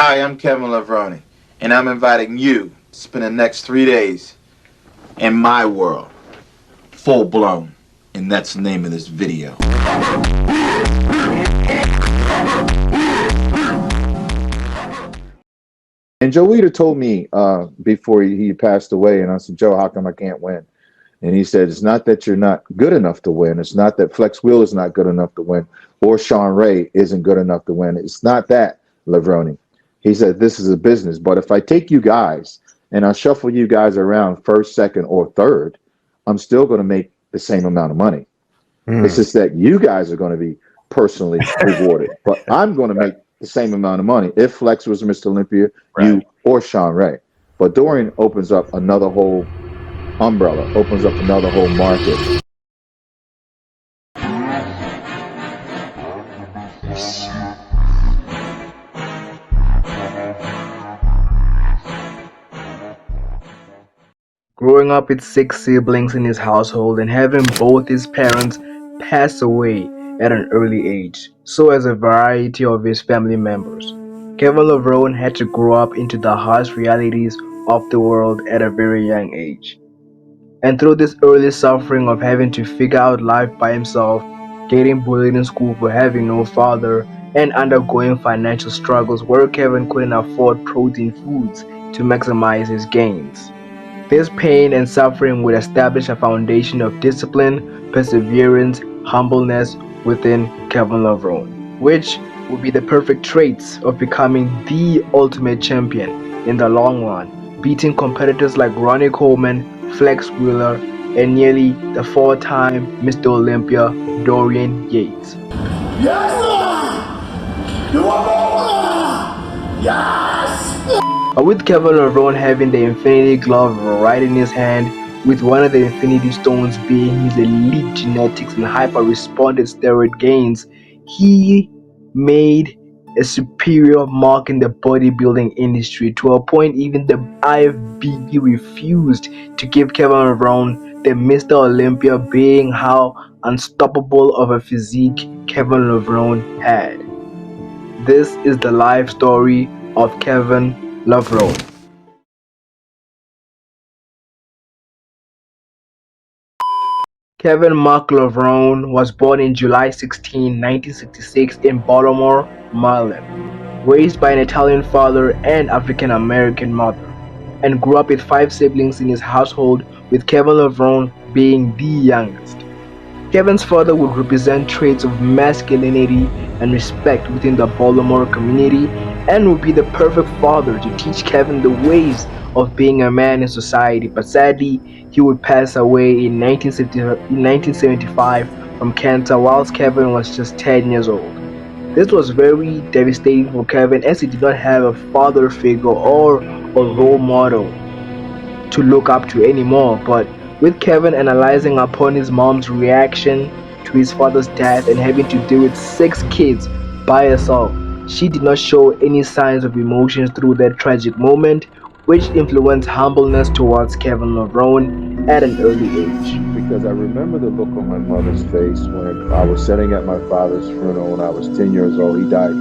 Hi, I'm Kevin Levrone, and I'm inviting you to spend the next 3 days in my world, full blown, and that's the name of this video. And Joe Weider told me before he passed away, and I said, Joe, how come I can't win? And he said, it's not that you're not good enough to win. It's not that Flex Wheel is not good enough to win, or Sean Ray isn't good enough to win. It's not that, Levrone. He said, this is a business. But if I take you guys and I shuffle you guys around first, second, or third, I'm still going to make the same amount of money. It's just that you guys are going to be personally rewarded, but I'm going to make the same amount of money if Flex was Mr. Olympia, you or Sean Ray. But Dorian opens up another whole umbrella, opens up another whole market. Growing up with 6 siblings in his household and having both his parents pass away at an early age, so as a variety of his family members, Kevin Levrone had to grow up into the harsh realities of the world at a very young age. And through this early suffering of having to figure out life by himself, getting bullied in school for having no father, and undergoing financial struggles where Kevin couldn't afford protein foods to maximize his gains. This pain and suffering would establish a foundation of discipline, perseverance, humbleness within Kevin Levrone, which would be the perfect traits of becoming the ultimate champion in the long run, beating competitors like Ronnie Coleman, Flex Wheeler, and nearly the 4-time Mr. Olympia Dorian Yates. Yes, sir! You are Yes! But with Kevin Levrone having the Infinity Glove right in his hand, with one of the Infinity Stones being his elite genetics and hyper-responded steroid gains, he made a superior mark in the bodybuilding industry to a point even the IFBB refused to give Kevin Levrone the Mr. Olympia, being how unstoppable of a physique Kevin Levrone had. This is the life story of Kevin Levrone. Kevin Mark Levrone was born in July 16, 1966 in Baltimore, Maryland, raised by an Italian father and African-American mother, and grew up with 5 siblings in his household, with Kevin Levrone being the youngest. Kevin's father would represent traits of masculinity and respect within the Baltimore community, and would be the perfect father to teach Kevin the ways of being a man in society, but sadly, he would pass away in 1975 from cancer whilst Kevin was just 10 years old. This was very devastating for Kevin, as he did not have a father figure or a role model to look up to anymore. But with Kevin analyzing upon his mom's reaction to his father's death and having to deal with 6 kids by herself, she did not show any signs of emotions through that tragic moment, which influenced humbleness towards Kevin Levrone at an early age. Because I remember the look on my mother's face when I was sitting at my father's funeral when I was 10 years old. He died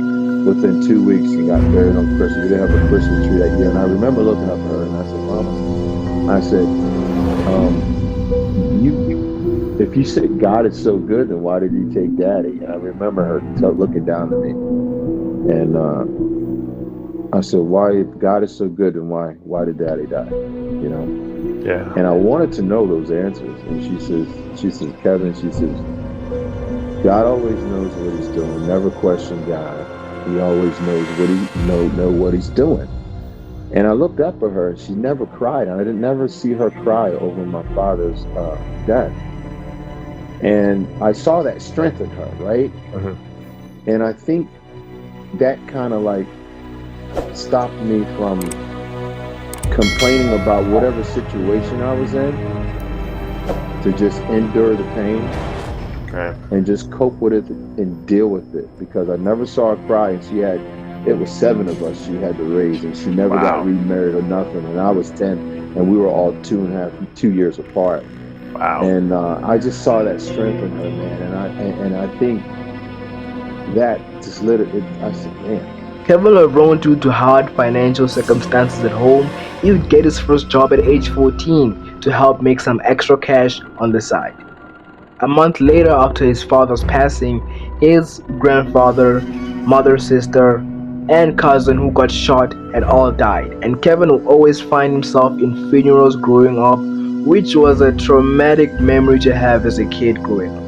within 2 weeks and got buried on Christmas. We didn't have a Christmas tree that year. And I remember looking up at her and I said, Mama, I said, if you said God is so good, then why did you take Daddy? And I remember her looking down at me. And I said, why, if God is so good, then why did Daddy die? You know? Yeah. And I wanted to know those answers. And she says, Kevin, she says, God always knows what he's doing. Never question God. He always knows what he's doing. And I looked up at her and she never cried. And I didn't never see her cry over my father's death. And I saw that strength in her, right? Uh-huh. And I think that kind of like stopped me from complaining about whatever situation I was in, to just endure the pain and just cope with it and deal with it, because I never saw her cry. And it was 7 of us she had to raise, and she never got remarried or nothing. And I was 10 and we were all 2 years apart. Wow. And I just saw that strength in her, man. And I think that just lit it. I said, man. Kevin Levrone, due to hard financial circumstances at home, he would get his first job at age 14 to help make some extra cash on the side. A month later, after his father's passing, his grandfather, mother, sister, and cousin who got shot had all died, and Kevin would always find himself in funerals growing up, which was a traumatic memory to have as a kid growing up.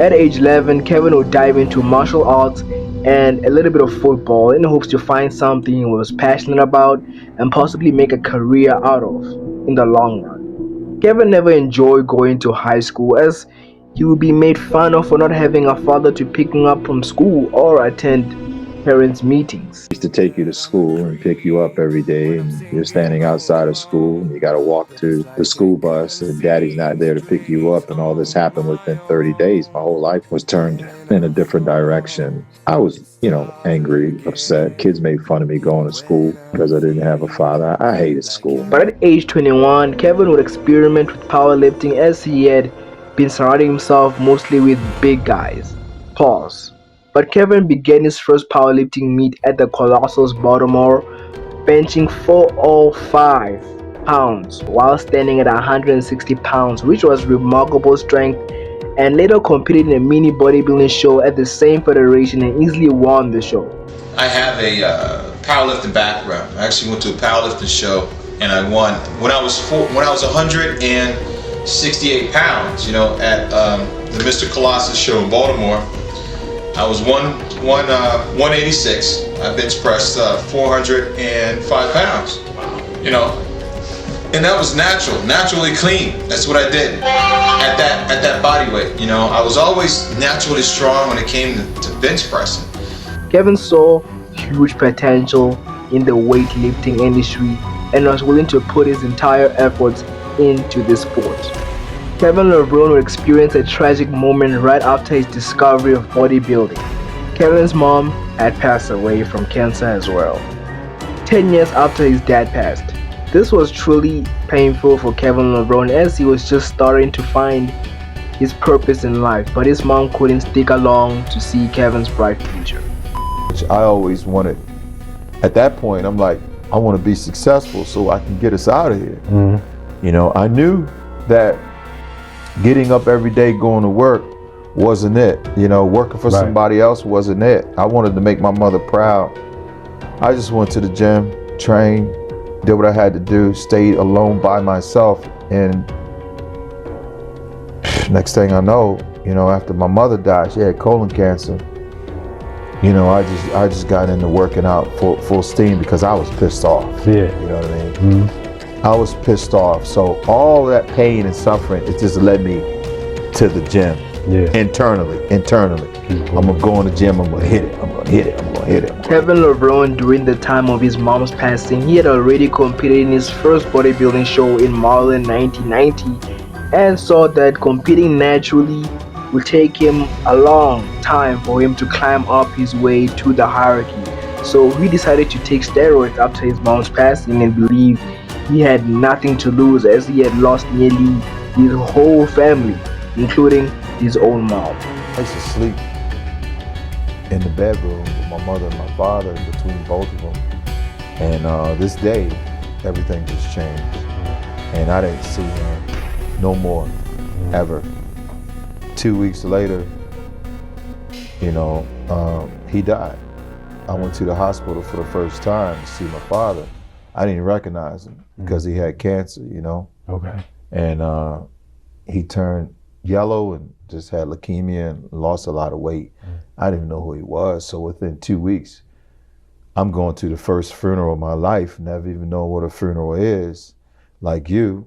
At age 11, Kevin would dive into martial arts and a little bit of football in hopes to find something he was passionate about and possibly make a career out of in the long run. Kevin never enjoyed going to high school as he would be made fun of for not having a father to pick him up from school or attend parents' meetings. Used to take you to school and pick you up every day, and you're standing outside of school and you got to walk to the school bus and daddy's not there to pick you up, and all this happened within 30 days. My whole life was turned in a different direction. I was, angry, upset. Kids made fun of me going to school because I didn't have a father. I hated school. But at age 21, Kevin would experiment with powerlifting as he had been surrounding himself mostly with big guys. Pause. But Kevin began his first powerlifting meet at the Colossus Baltimore, benching 405 pounds while standing at 160 pounds, which was remarkable strength, and later competed in a mini bodybuilding show at the same federation and easily won the show. I have a powerlifting background. I actually went to a powerlifting show and I won when I was 168 pounds. At the Mr Colossus show in Baltimore. I was 186. I bench pressed 405 pounds. And that was naturally clean. That's what I did at that body weight. I was always naturally strong when it came to bench pressing. Kevin saw huge potential in the weightlifting industry and was willing to put his entire efforts into this sport. Kevin Levrone would experience a tragic moment right after his discovery of bodybuilding. Kevin's mom had passed away from cancer as well, 10 years after his dad passed. This was truly painful for Kevin Levrone as he was just starting to find his purpose in life, but his mom couldn't stick along to see Kevin's bright future. I always wanted, at that point, I'm like, I want to be successful so I can get us out of here. I knew that getting up every day going to work wasn't it. Working for somebody else wasn't it. I wanted to make my mother proud. I just went to the gym, trained, did what I had to do, stayed alone by myself, and next thing I know, after my mother died, she had colon cancer. I just got into working out full steam because I was pissed off. Yeah. You know what I mean? I was pissed off. So all that pain and suffering, it just led me to the gym. Yeah. Internally. I'm gonna go in the gym, I'm gonna hit it. Kevin Levrone, during the time of his mom's passing, he had already competed in his first bodybuilding show in Maryland 1990 and saw that competing naturally would take him a long time for him to climb up his way to the hierarchy. So he decided to take steroids after his mom's passing and believed he had nothing to lose as he had lost nearly his whole family, including his own mom. I used to sleep in the bedroom with my mother and my father, between both of them. And this day, everything just changed. And I didn't see him no more, ever. 2 weeks later, he died. I went to the hospital for the first time to see my father. I didn't recognize him because he had cancer, Okay. And he turned yellow and just had leukemia and lost a lot of weight. I didn't even know who he was. So within 2 weeks, I'm going to the first funeral of my life, never even know what a funeral is. Like you,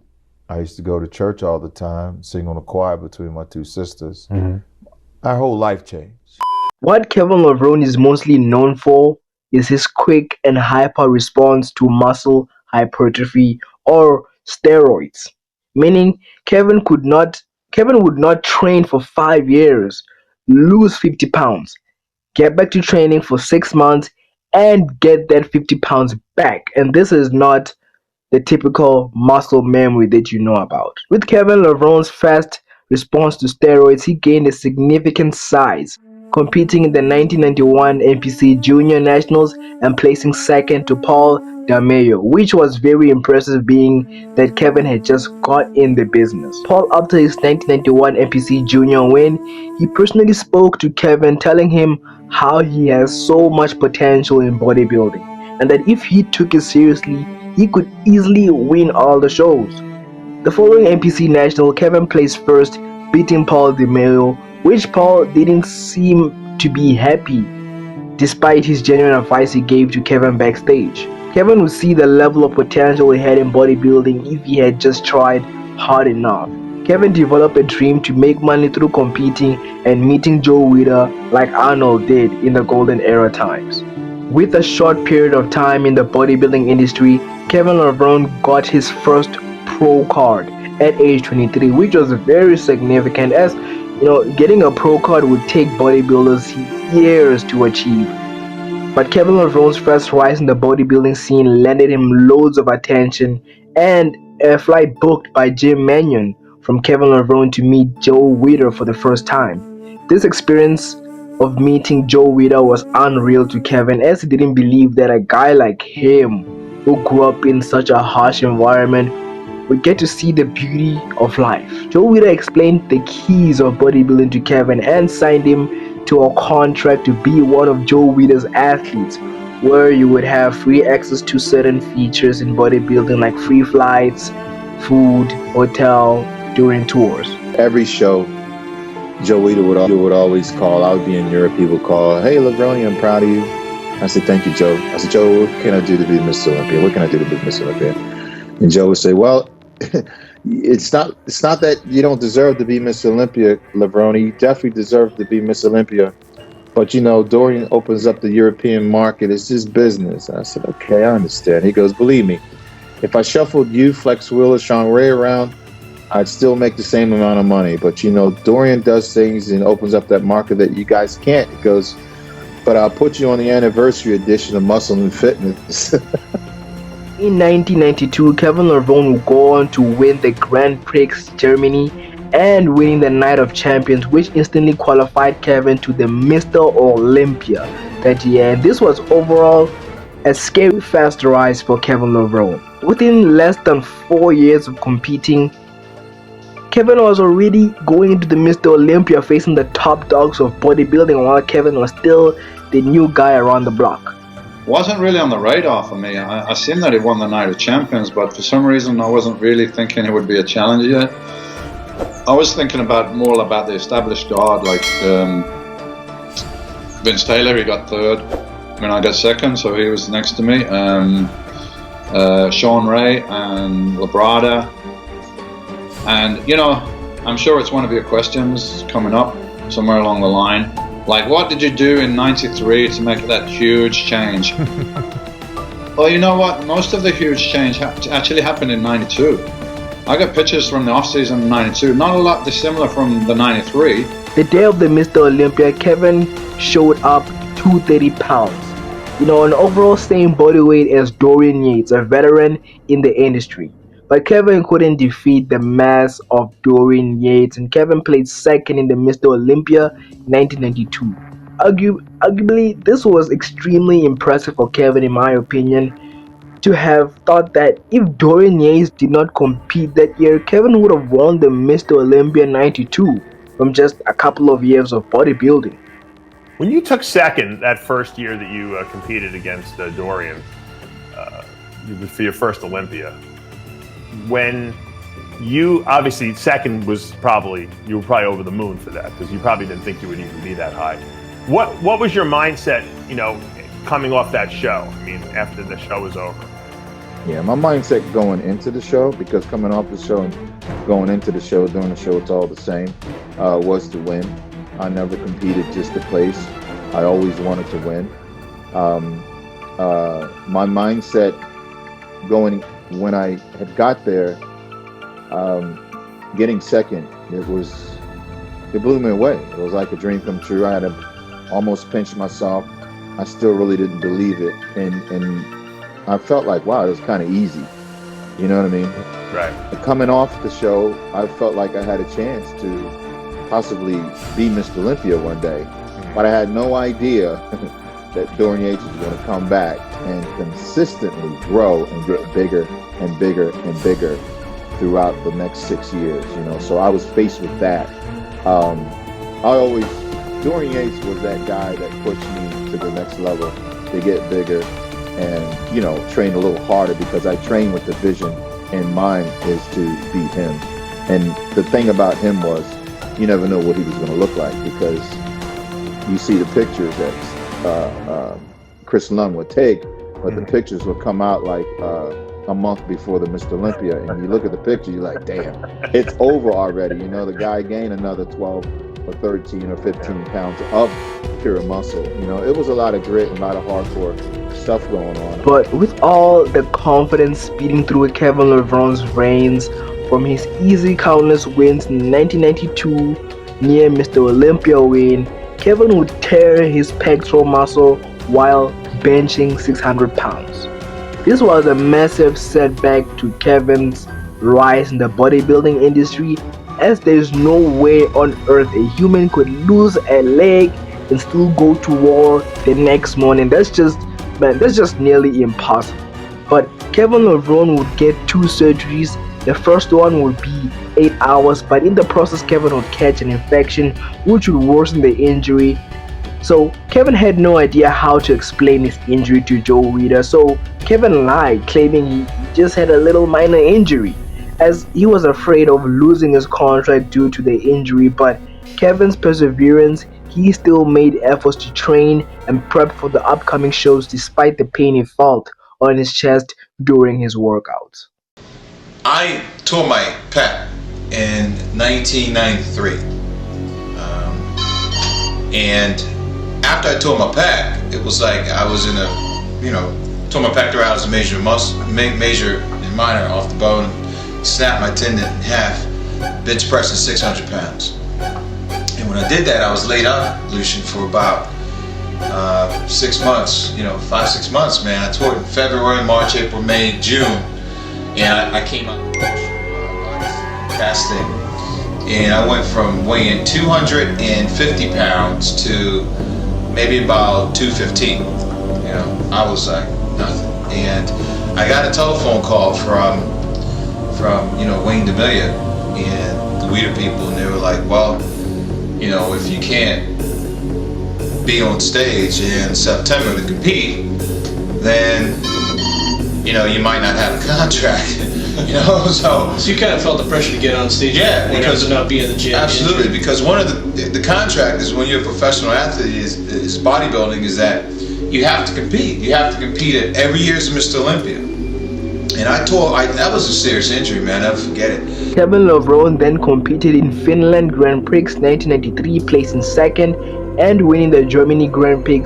I used to go to church all the time, sing on the choir between my two sisters. Our whole life changed. What Kevin Levrone is mostly known for is his quick and hyper response to muscle hypertrophy or steroids. Meaning Kevin would not train for 5 years, lose 50 pounds, get back to training for 6 months, and get that 50 pounds back. And this is not the typical muscle memory that you know about. With Kevin Levrone's fast response to steroids, he gained a significant size. competing in the 1991 NPC Junior Nationals and placing second to Paul D'Amelio, which was very impressive being that Kevin had just got in the business. Paul, after his 1991 NPC Junior win, he personally spoke to Kevin, telling him how he has so much potential in bodybuilding and that if he took it seriously, he could easily win all the shows. The following NPC National, Kevin placed first, beating Paul D'Amelio, which Paul didn't seem to be happy despite his genuine advice he gave to Kevin backstage. Kevin would see the level of potential he had in bodybuilding if he had just tried hard enough. Kevin developed a dream to make money through competing and meeting Joe Weider like Arnold did in the golden era times. With a short period of time in the bodybuilding industry, Kevin Levrone got his first pro card at age 23, which was very significant as getting a pro card would take bodybuilders years to achieve. But Kevin Levrone's first rise in the bodybuilding scene landed him loads of attention and a flight booked by Jim Mannion from Kevin Levrone to meet Joe Weider for the first time. This experience of meeting Joe Weider was unreal to Kevin as he didn't believe that a guy like him, who grew up in such a harsh environment, would get to see the beauty of life. Joe Weider explained the keys of bodybuilding to Kevin and signed him to a contract to be one of Joe Weider's athletes, where you would have free access to certain features in bodybuilding like free flights, food, hotel during tours. Every show, Joe Weider would always call. I would be in Europe. He would call, "Hey, Levrone, I'm proud of you." I said, "Thank you, Joe." I said, "Joe, what can I do to be Mr. Olympia? What can I do to be Mr. Olympia?" And Joe would say, "Well, it's not that you don't deserve to be Mr. Olympia, Levrone. You definitely deserve to be Miss Olympia. But, Dorian opens up the European market. It's just business." I said, "Okay, I understand." He goes, "Believe me, if I shuffled you, Flex Wheeler, Sean Ray around, I'd still make the same amount of money. But, Dorian does things and opens up that market that you guys can't." He goes, "But I'll put you on the anniversary edition of Muscle and Fitness." In 1992, Kevin Levrone would go on to win the Grand Prix Germany and winning the Night of Champions, which instantly qualified Kevin to the Mr. Olympia that year. And this was overall a scary fast rise for Kevin Levrone. Within less than 4 years of competing, Kevin was already going into the Mr. Olympia facing the top dogs of bodybuilding, while Kevin was still the new guy around the block. Wasn't really on the radar for me. I seen that he won the Night of Champions, but for some reason I wasn't really thinking he would be a challenger yet. I was thinking more about the established guard, like Vince Taylor. He got third when I got second, so he was next to me. Sean Ray and Labrada. And I'm sure it's one of your questions coming up somewhere along the line. Like, what did you do in '93 to make that huge change? Well, you know what? Most of the huge change actually happened in '92. I got pictures from the off-season in '92. Not a lot dissimilar from the '93. The day of the Mr. Olympia, Kevin showed up 230 pounds. An overall same body weight as Dorian Yates, a veteran in the industry. But Kevin couldn't defeat the mass of Dorian Yates, and Kevin placed second in the Mr. Olympia 1992. Arguably, this was extremely impressive for Kevin, in my opinion, to have thought that if Dorian Yates did not compete that year, Kevin would have won the Mr. Olympia 92 from just a couple of years of bodybuilding. When you took second that first year that you competed against Dorian for your first Olympia, when you obviously second you were probably over the moon for that, because you probably didn't think you would even be that high. What was your mindset, coming off that show? I mean, after the show was over. Yeah, my mindset going into the show, because coming off the show and going into the show, during the show, it's all the same, was to win. I never competed just to place. I always wanted to win. My mindset when I had got there, getting second, it blew me away. It was like a dream come true. I had to almost pinch myself. I still really didn't believe it, and I felt like, wow, it was kind of easy. You know what I mean? Right. But coming off the show, I felt like I had a chance to possibly be Mr. Olympia one day. but I had no idea that Dorian Yates was going to come back and consistently grow and get bigger and bigger and bigger throughout the next 6 years. So I was faced with that. Dorian Yates was that guy that pushed me to the next level to get bigger and, train a little harder, because I trained with the vision in mind is to beat him. And the thing about him was you never know what he was going to look like, because you see the pictures that Chris Lund would take, but the pictures will come out like a month before the Mr. Olympia, and you look at the picture, you're like, damn, it's over already. The guy gained another 12 or 13 or 15 pounds of pure muscle. It was a lot of grit and a lot of hardcore stuff going on. But with all the confidence speeding through Kevin Levrone's veins from his easy countless wins in 1992 near Mr. Olympia win, Kevin would tear his pectoral muscle while benching 600 pounds. This was a massive setback to Kevin's rise in the bodybuilding industry, as there's no way on earth a human could lose a leg and still go to war the next morning. That's just nearly impossible. But Kevin Levrone would get 2 surgeries. The first one would be 8 hours, but in the process Kevin would catch an infection which would worsen the injury. So Kevin had no idea how to explain his injury to Joe Reader, so Kevin lied, claiming he just had a little minor injury, as he was afraid of losing his contract due to the injury. But Kevin's perseverance, he still made efforts to train and prep for the upcoming shows despite the pain he felt on his chest during his workouts. I tore my pec in 1993. And after I tore my pec, it was like I was in tore my pectoralis, major and minor off the bone, snapped my tendon in half, bench pressing 600 pounds. And when I did that, I was laid up, Lucian, for about 6 months, 5-6 months, man. I tore it in February, March, April, May, June. And I came out casting, and I went from weighing 250 pounds to maybe about 215. I was like nothing. And I got a telephone call from Wayne DeMillia and the Weeder people, and they were like, well, if you can't be on stage in September to compete, then you might not have a contract. So you kind of felt the pressure to get on stage, because of not being in the gym. Absolutely, because one of the contract is, when you're a professional athlete, is bodybuilding, is that you have to compete. You have to compete at every year's Mr. Olympia. And that was a serious injury, man. I'll never forget it. Kevin Levrone then competed in Finland Grand Prix 1993, placing second and winning the Germany Grand Prix.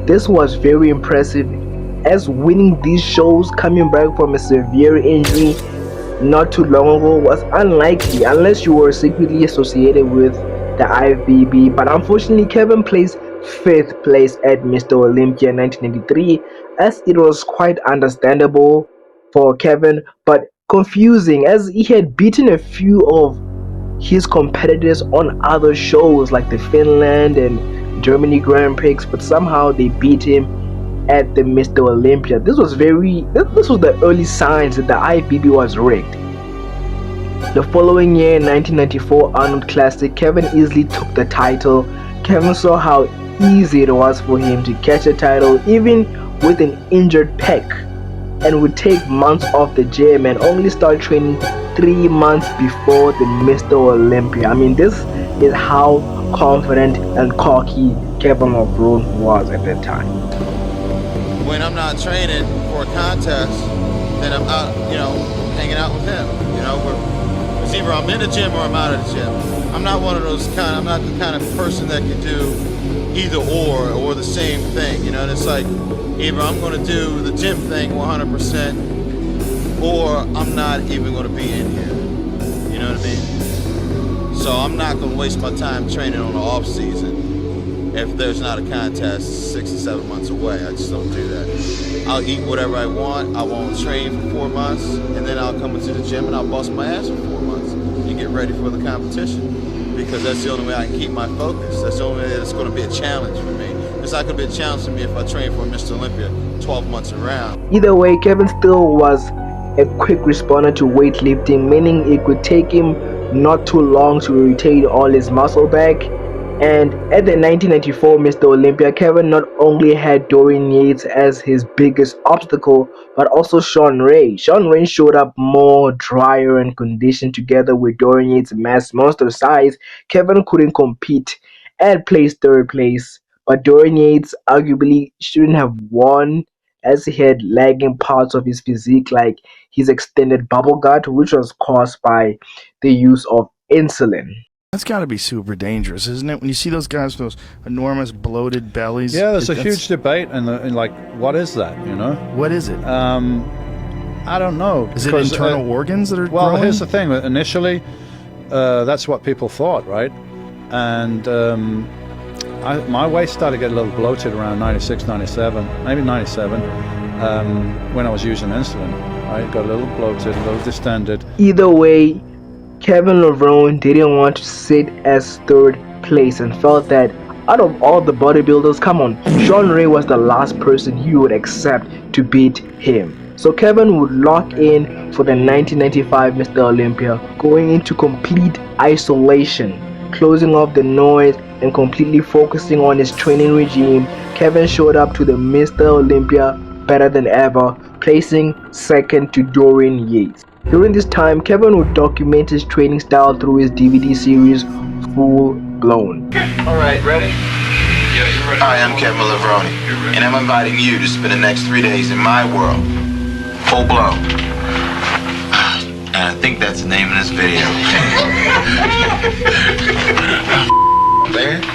This was very impressive, as winning these shows coming back from a severe injury not too long ago was unlikely unless you were secretly associated with the IFBB. But unfortunately, Kevin placed 5th place at Mr. Olympia 1993, as it was quite understandable for Kevin, but confusing, as he had beaten a few of his competitors on other shows like the Finland and Germany Grand Prix, but somehow they beat him at the Mr. Olympia. This was the early signs that the IFBB was rigged. The following year, in 1994 Arnold Classic, Kevin easily took the title. Kevin saw how easy it was for him to catch a title even with an injured pec, and would take months off the gym and only start training 3 months before the Mr. Olympia. I mean, this is how confident and cocky Kevin Levrone was at that time. When I'm not training for a contest, then I'm out, hanging out with him. It's either I'm in the gym or I'm out of the gym. I'm not one of those I'm not the kind of person that can do either or the same thing. And it's like, either I'm going to do the gym thing 100%, or I'm not even going to be in here. You know what I mean? So I'm not going to waste my time training on the off season if there's not a contest 6 or 7 months away. I just don't do that. I'll eat whatever I want. I won't train for 4 months, and then I'll come into the gym and I'll bust my ass for 4 months and get ready for the competition. because that's the only way I can keep my focus. That's the only way that's going to be a challenge for me. It's not going to be a challenge for me if I train for Mr. Olympia 12 months around. Either way, Kevin still was a quick responder to weightlifting, meaning it could take him not too long to retain all his muscle back. And at the 1994 Mr. Olympia, Kevin not only had Dorian Yates as his biggest obstacle, but also Sean Ray. Sean Ray showed up more drier and conditioned. Together with Dorian Yates' mass monster size, Kevin couldn't compete and placed third place. But Dorian Yates arguably shouldn't have won, as he had lagging parts of his physique like his extended bubble gut, which was caused by the use of insulin. That's got to be super dangerous, isn't it? When you see those guys with those enormous bloated bellies. Yeah, there's a huge debate, and like, what is that? You know, what is it? I don't know. Is it internal organs that are growing? Here's the thing. Initially, that's what people thought, right? And my waist started to get a little bloated around 96, 97, maybe 97, when I was using insulin. Right, got a little bloated, a little distended. Either way, Kevin Levrone didn't want to sit as third place and felt that out of all the bodybuilders, come on, Sean Ray was the last person he would accept to beat him. So Kevin would lock in for the 1995 Mr. Olympia, going into complete isolation, closing off the noise and completely focusing on his training regime. Kevin showed up to the Mr. Olympia better than ever, placing second to Dorian Yates. During this time, Kevin would document his training style through his DVD series, Full Blown. Alright, ready? Yeah, you're ready. Hi, I'm Kevin Levrone, and I'm inviting you to spend the next 3 days in my world. Full Blown. And I think that's the name of this video.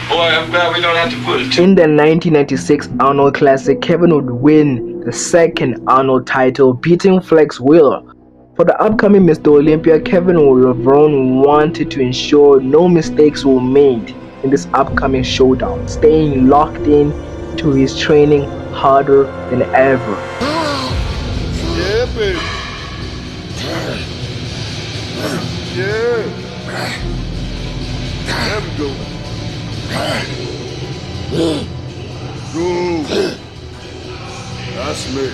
Boy, I'm glad we don't have to put it. In the 1996 Arnold Classic, Kevin would win the second Arnold title, beating Flex Wheeler. For the upcoming Mr. Olympia, Kevin Levrone wanted to ensure no mistakes were made in this upcoming showdown, staying locked in to his training harder than ever. Yeah, baby. Yeah. There we go. Go. That's me.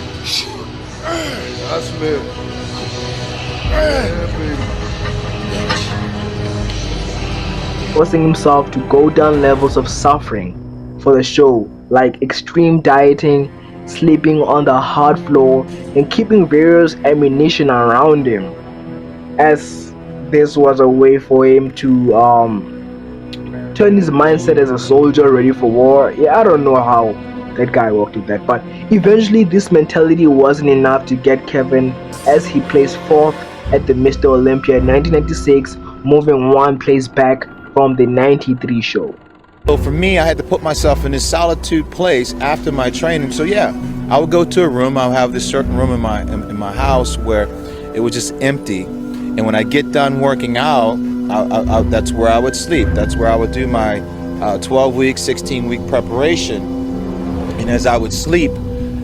That's me. Forcing himself to go down levels of suffering for the show, like extreme dieting, sleeping on the hard floor, and keeping various ammunition around him, as this was a way for him to turn his mindset as a soldier ready for war. Yeah, I don't know how that guy worked with that, but eventually this mentality wasn't enough to get Kevin, as he placed fourth at the Mr. Olympia in 1996, moving one place back from the 93 show. So for me, I had to put myself in this solitude place after my training. So yeah, I would go to a room. I'll have this certain room in my house where it was just empty. And when I get done working out, that's where I would sleep. That's where I would do my 12-week, 16-week preparation. And as I would sleep,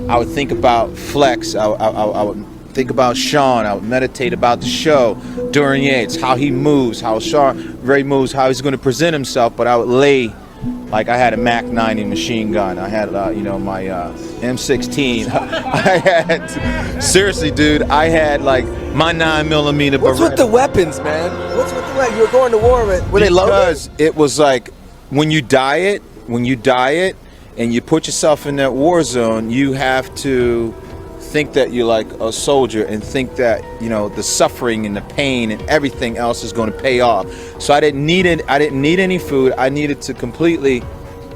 I would think about Flex. I would think about Sean. I would meditate about the show, Dorian Yates, how he moves, how Sean Ray moves, how he's going to present himself. But I would lay like I had a Mac 90 machine gun. I had, my M16. I had, seriously, dude, I had like my 9mm. What's with the weapons, man? What's with the weapons? You were going to war with? Were they loaded? Because it was like when you diet, and you put yourself in that war zone, you have to think that you're like a soldier and think that, the suffering and the pain and everything else is going to pay off. So I didn't need any food. I needed to completely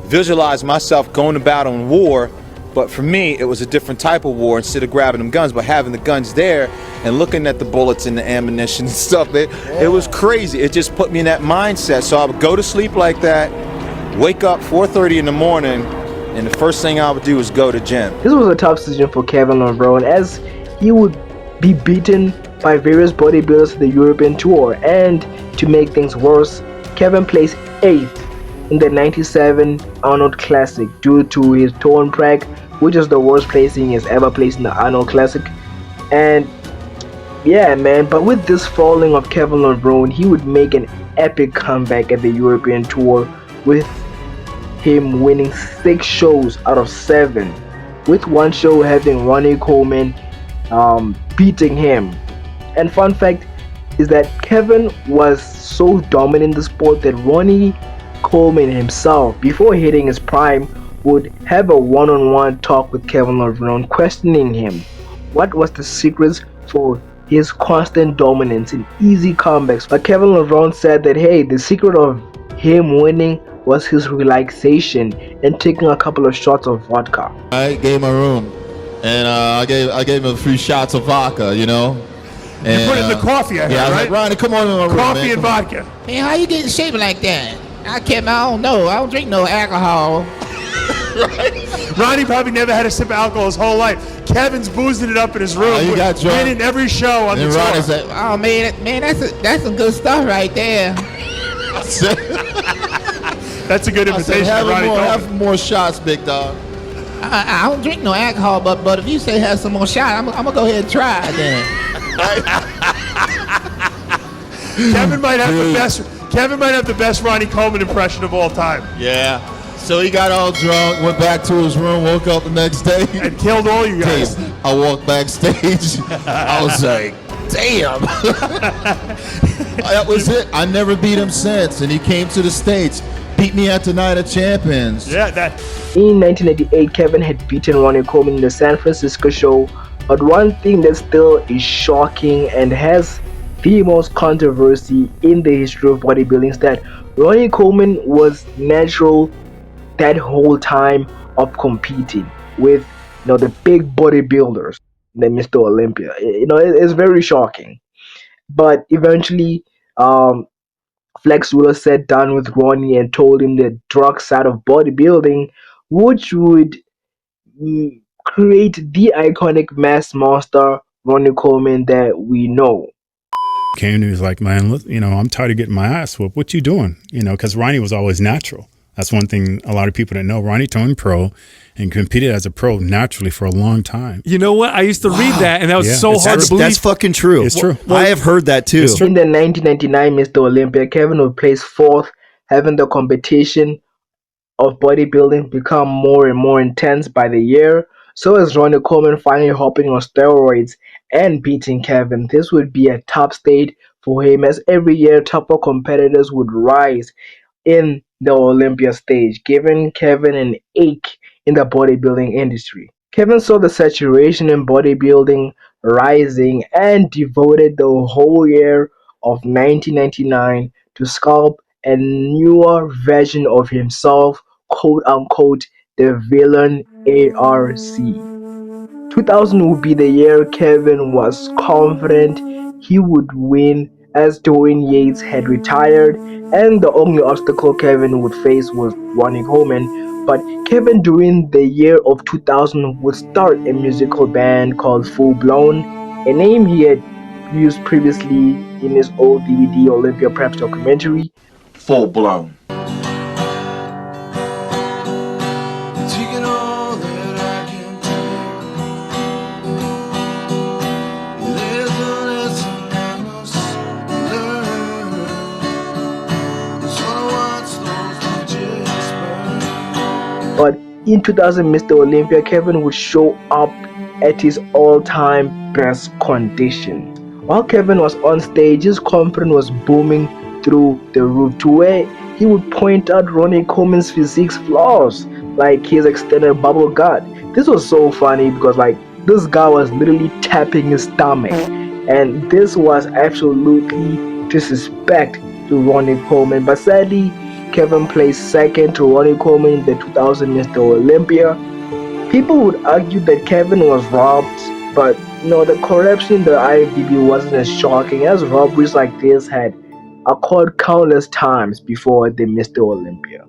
visualize myself going to battle in war. But for me, it was a different type of war. Instead of grabbing them guns, but having the guns there and looking at the bullets and the ammunition and stuff, it was crazy. It just put me in that mindset. So I would go to sleep like that, wake up 4:30 in the morning, and the first thing I would do was go to gym. This was a tough decision for Kevin Levrone, as he would be beaten by various bodybuilders at the European tour. And to make things worse, Kevin placed 8th in the 97 Arnold Classic due to his torn pec, which is the worst placing he has ever placed in the Arnold Classic. And Yeah, man, but with this falling of Kevin Levrone, he would make an epic comeback at the European tour with him winning 6 shows out of 7, with one show having Ronnie Coleman beating him. And fun fact is that Kevin was so dominant in the sport that Ronnie Coleman himself, before hitting his prime, would have a one-on-one talk with Kevin Levrone, questioning him what was the secrets for his constant dominance in easy comebacks. But Kevin Levrone said that, hey, the secret of him winning was his relaxation and taking a couple of shots of vodka. I gave him a room, and I gave him a few shots of vodka, you know. And, You put it in the coffee, I heard, yeah, I was right? like, Ronnie, come on in my room, Coffee man. and vodka. Man, how you get in shape like that? I don't know. I don't drink no alcohol. Ronnie probably never had a sip of alcohol his whole life. Kevin's boozing it up in his room. You got drunk. Winning every show on And the Ronnie tour. said, Oh man, that's some good stuff right there. That's a good I said, invitation to Ronnie Coleman. have more shots, big dog. I don't drink no alcohol, but if you say have some more shot, I'm gonna go ahead and try it then. Kevin might have the best. Kevin might have the best Ronnie Coleman impression of all time. Yeah. So he got all drunk, went back to his room, woke up the next day. And killed all you guys. I walked backstage. I was like, damn. That was it. I never beat him since. And he came to the States, beat me at the Night of Champions. Yeah, that. In 1998, Kevin had beaten Ronnie Coleman in the San Francisco show, but one thing that still is shocking and has the most controversy in the history of bodybuilding is that Ronnie Coleman was natural that whole time of competing with the big bodybuilders, the Mr. Olympia. It's very shocking. But eventually, Flex Wheeler sat down with Ronnie and told him the drug side of bodybuilding, which would create the iconic mass monster Ronnie Coleman that we know. Came to me, was like, man, look, I'm tired of getting my ass whooped. What you doing? Because Ronnie was always natural. That's one thing a lot of people didn't know. Ronnie turned pro and competed as a pro naturally for a long time. You know what? I used to read that, and that was so hard to believe. That's fucking true. It's true. I have heard that too. In the 1999 Mr. Olympia, Kevin would place 4th, having the competition of bodybuilding become more and more intense by the year. So as Ronnie Coleman finally hopping on steroids and beating Kevin, this would be a top state for him, as every year tougher competitors would rise in the Olympia stage, giving Kevin an ache in the bodybuilding industry. Kevin saw the saturation in bodybuilding rising and devoted the whole year of 1999 to sculpt a newer version of himself, quote unquote, the villain ARC. 2000 would be the year Kevin was confident he would win, as Dorian Yates had retired and the only obstacle Kevin would face was Ronnie Coleman. But Kevin during the year of 2000 would start a musical band called Full Blown, a name he had used previously in his old DVD Olympia Preps documentary. Full Blown. But in 2000 Mr. Olympia, Kevin would show up at his all-time best condition. While Kevin was on stage, his confidence was booming through the roof, to where he would point out Ronnie Coleman's physique's flaws, like his extended bubble gut. This was so funny because this guy was literally tapping his stomach, and this was absolutely disrespect to Ronnie Coleman. But sadly, Kevin placed second to Ronnie Coleman in the 2000 Mr. Olympia. People would argue that Kevin was robbed, but the corruption in the IFBB wasn't as shocking, as robberies like this had occurred countless times before the Mr. Olympia.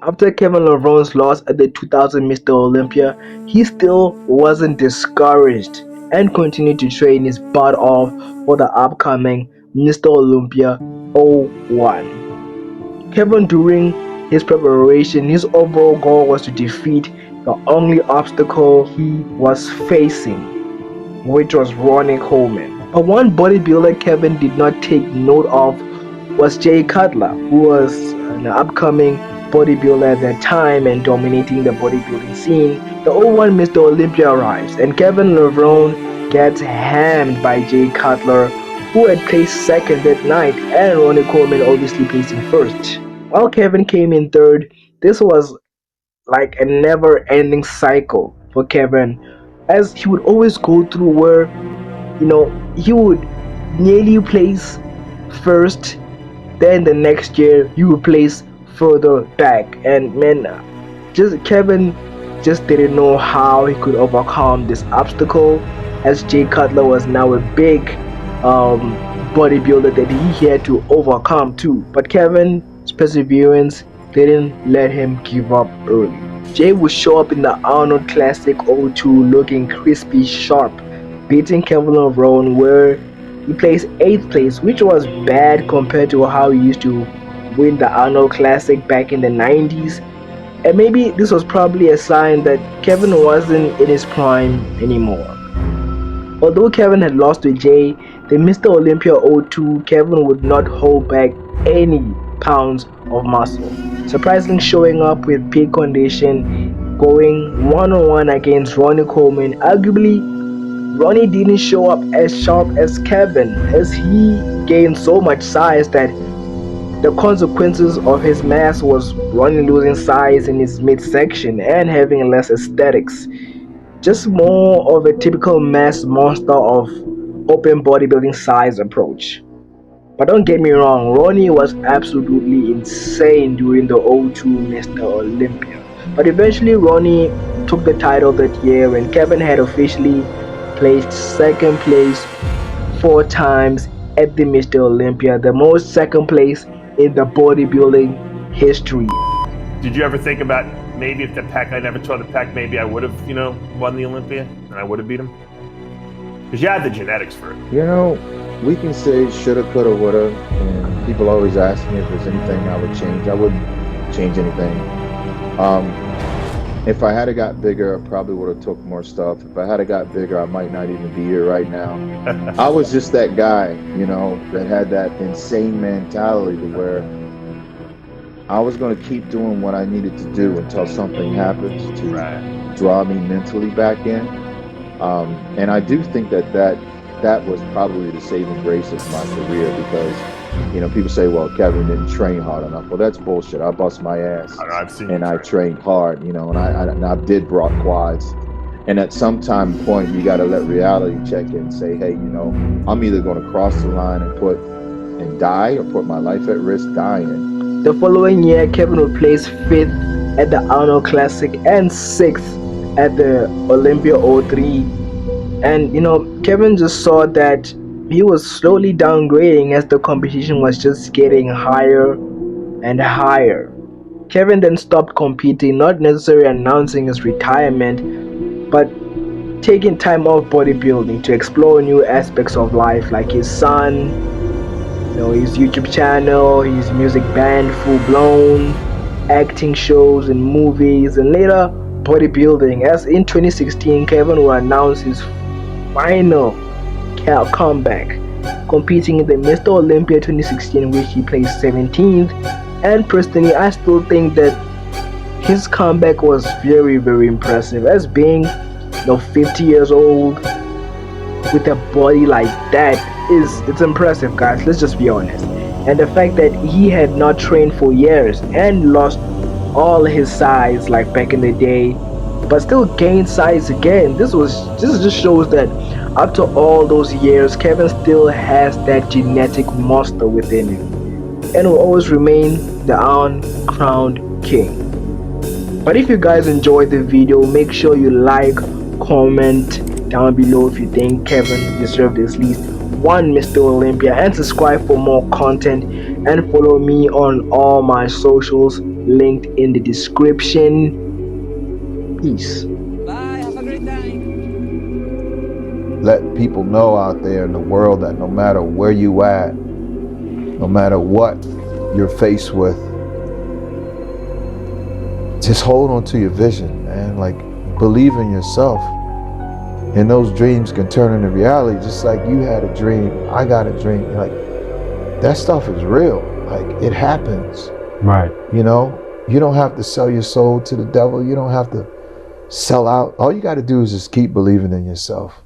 After Kevin Levrone's loss at the 2000 Mr. Olympia, he still wasn't discouraged and continued to train his butt off for the upcoming Mr. Olympia 01. Kevin, during his preparation, his overall goal was to defeat the only obstacle he was facing, which was Ronnie Coleman. But one bodybuilder Kevin did not take note of was Jay Cutler, who was an upcoming bodybuilder at that time and dominating the bodybuilding scene. The 01 Mr. Olympia arrives, and Kevin Levrone gets hammed by Jay Cutler, who had placed second that night, and Ronnie Coleman obviously placing first. While Kevin came in third, this was like a never-ending cycle for Kevin, as he would always go through where, he would nearly place first, then the next year he would place further back, and man, Kevin just didn't know how he could overcome this obstacle, as Jay Cutler was now a big bodybuilder that he had to overcome too. But Kevin's perseverance didn't let him give up early. Jay would show up in the Arnold Classic 02 looking crispy sharp, beating Kevin Levrone, where he placed 8th place, which was bad compared to how he used to win the Arnold Classic back in the 90s. And maybe this was probably a sign that Kevin wasn't in his prime anymore. Although Kevin had lost to Jay, the Mr. Olympia 02, Kevin would not hold back any pounds of muscle, surprisingly showing up with peak condition, going one-on-one against Ronnie Coleman. Arguably, Ronnie didn't show up as sharp as Kevin, as he gained so much size that the consequences of his mass was Ronnie losing size in his midsection and having less aesthetics. Just more of a typical mass monster of open bodybuilding size approach. But don't get me wrong, Ronnie was absolutely insane during the 02 Mr. Olympia. But eventually Ronnie took the title that year, and Kevin had officially placed second place 4 times at the Mr. Olympia, the most second place in the bodybuilding history. Did you ever think about maybe if I never tore the pec, maybe I would have, won the Olympia and I would have beat him? Because you had the genetics for it. We can say shoulda, coulda, woulda, and people always ask me if there's anything I would change. I wouldn't change anything. If I had got bigger, I probably would have took more stuff. If I had got bigger, I might not even be here right now. I was just that guy, that had that insane mentality to where I was going to keep doing what I needed to do until something happens to draw me mentally back in. And I do think that was probably the saving grace of my career, because people say, well, Kevin didn't train hard enough. Well, that's bullshit. I bust my ass, I trained hard, and I did brought quads. And at some point, you got to let reality check in and say, hey, I'm either going to cross the line and die, or put my life at risk dying. The following year, Kevin would place 5th at the Arnold Classic and 6th at the Olympia 03. And Kevin just saw that he was slowly downgrading as the competition was just getting higher and higher. Kevin then stopped competing, not necessarily announcing his retirement, but taking time off bodybuilding to explore new aspects of life, like his son, his YouTube channel, his music band Full Blown, acting shows and movies, and later bodybuilding. As in 2016, Kevin will announce his final comeback, competing in the Mr. Olympia 2016, which he placed 17th. And personally, I still think that his comeback was very, very impressive, as being 50 years old with a body like that it's impressive, guys. Let's just be honest. And the fact that he had not trained for years and lost all his size like back in the day, but still gained size again. This just shows that after all those years, Kevin still has that genetic monster within him, and will always remain the uncrowned king. But if you guys enjoyed the video, make sure you like, comment down below if you think Kevin deserved at least one Mr. Olympia, and subscribe for more content, and follow me on all my socials linked in the description. Peace. Bye, have a great time. Let people know out there in the world that no matter where you at, no matter what you're faced with, just hold on to your vision, man. Like, believe in yourself. And those dreams can turn into reality, just like you had a dream, I got a dream. Like, that stuff is real. Like, it happens. Right. You know, you don't have to sell your soul to the devil. You don't have to sell out. All you got to do is just keep believing in yourself.